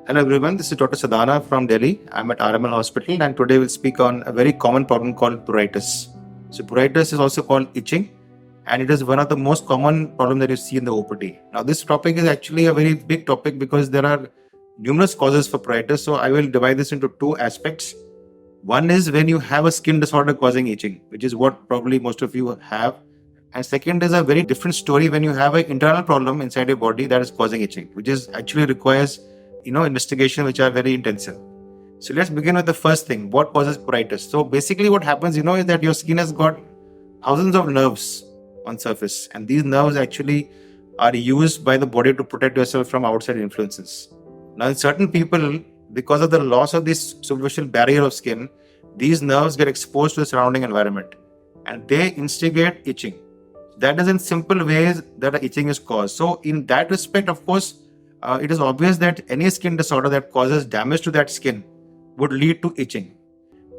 Hello everyone, this is Dr. Sardana from Delhi. I'm at RML Hospital and today we'll speak on a very common problem called pruritus. So pruritus is also called itching and it is one of the most common problems that you see in the OPD. Now this topic is actually a very big topic because there are numerous causes for pruritus. So I will divide this into two aspects. One is when you have a skin disorder causing itching, which is what probably most of you have. And second is a very different story when you have an internal problem inside your body that is causing itching, which is actually requires investigation which are very intensive. So let's begin with the first thing. What causes pruritus? So basically what happens, is that your skin has got thousands of nerves on surface, and these nerves actually are used by the body to protect yourself from outside influences. Now in certain people, because of the loss of this superficial barrier of skin, these nerves get exposed to the surrounding environment and they instigate itching. That is in simple ways that itching is caused. So in that respect, of course, it is obvious that any skin disorder that causes damage to that skin would lead to itching.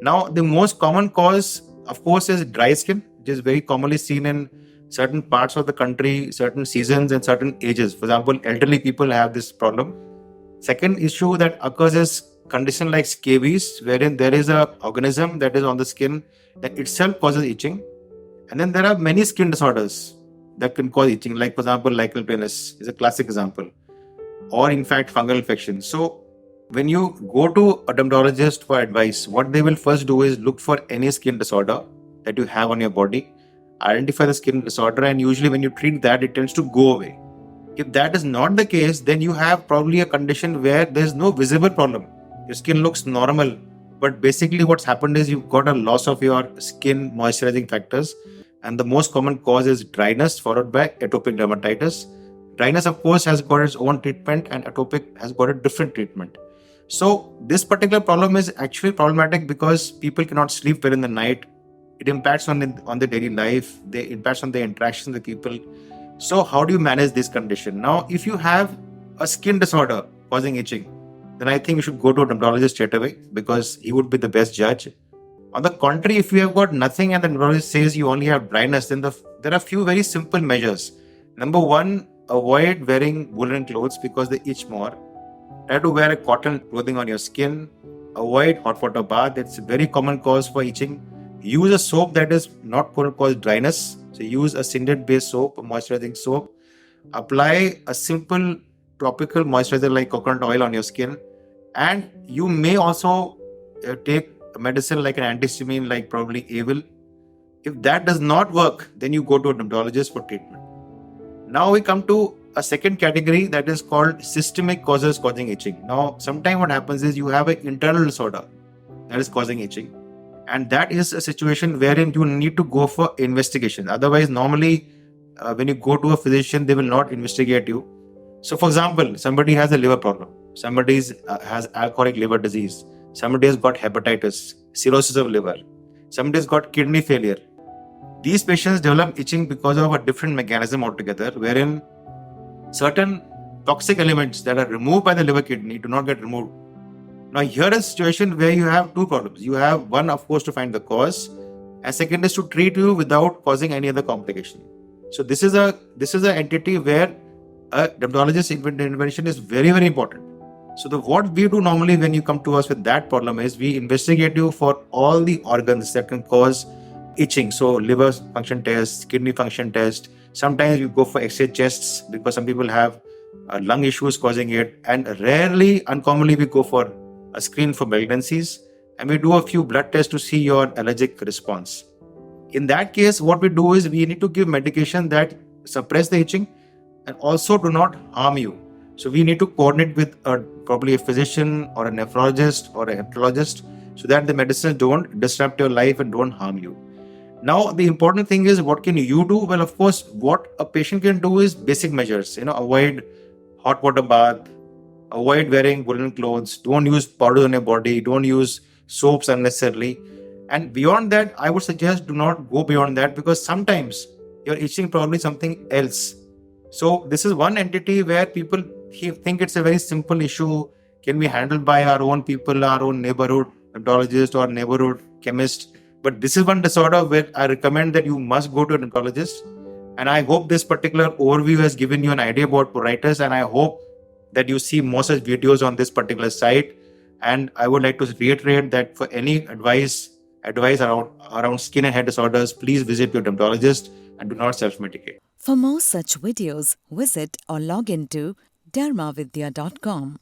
Now, the most common cause, of course, is dry skin, which is very commonly seen in certain parts of the country, certain seasons and certain ages. For example, elderly people have this problem. Second issue that occurs is condition like scabies, wherein there is an organism that is on the skin that itself causes itching. And then there are many skin disorders that can cause itching, like for example, lichen planus is a classic example, or in fact fungal infection. So when you go to a dermatologist for advice, what they will first do is look for any skin disorder that you have on your body, identify the skin disorder, and usually when you treat that, it tends to go away. If that is not the case, then you have probably a condition where there's no visible problem. Your skin looks normal, but basically what's happened is you've got a loss of your skin moisturizing factors, and the most common cause is dryness followed by atopic dermatitis. Dryness, of course, has got its own treatment and atopic has got a different treatment. So this particular problem is actually problematic because people cannot sleep well in the night. It impacts on the daily life. It impacts on the interaction with people. So how do you manage this condition? Now, if you have a skin disorder causing itching, then I think you should go to a dermatologist straight away because he would be the best judge. On the contrary, if you have got nothing and the dermatologist says you only have dryness, then there are a few very simple measures. Number one, avoid wearing woolen clothes because they itch more. Try to wear a cotton clothing on your skin. Avoid hot water bath. It's a very common cause for itching. Use a soap that is not going to cause dryness. So use a syndet based soap, a moisturizing soap. Apply a simple topical moisturizer like coconut oil on your skin. And you may also take a medicine like an antihistamine like probably Avil. If that does not work, then you go to a dermatologist for treatment. Now we come to a second category that is called systemic causes causing itching. Now, sometimes what happens is you have an internal disorder that is causing itching. And that is a situation wherein you need to go for investigation. Otherwise, normally, when you go to a physician, they will not investigate you. So, for example, somebody has a liver problem. Somebody has alcoholic liver disease. Somebody has got hepatitis, cirrhosis of liver. Somebody has got kidney failure. These patients develop itching because of a different mechanism altogether, wherein certain toxic elements that are removed by the liver kidney do not get removed. Now, here is a situation where you have two problems. You have one, of course, to find the cause, and second is to treat you without causing any other complication. So this is an entity where a dermatologist intervention is very, very important. So what we do normally when you come to us with that problem is we investigate you for all the organs that can cause itching. So liver function test, kidney function test. Sometimes we go for X-ray tests because some people have lung issues causing it. And rarely, uncommonly, we go for a screen for malignancies. And we do a few blood tests to see your allergic response. In that case, what we do is we need to give medication that suppress the itching and also do not harm you. So we need to coordinate with probably a physician or a nephrologist or a hepatologist so that the medicines don't disrupt your life and don't harm you. Now, the important thing is what can you do? Well, of course, what a patient can do is basic measures. Avoid hot water bath, avoid wearing woolen clothes, don't use powder on your body, don't use soaps unnecessarily. And beyond that, I would suggest do not go beyond that because sometimes you're itching probably something else. So this is one entity where people think it's a very simple issue, can be handled by our own people, our own neighborhood dermatologist or neighborhood chemist. But this is one disorder where I recommend that you must go to a dermatologist. And I hope this particular overview has given you an idea about pruritus, and I hope that you see most such videos on this particular site. And I would like to reiterate that for any advice around skin and hair disorders, please visit your dermatologist and do not self-medicate. For more such videos, visit or log into dermavidya.com.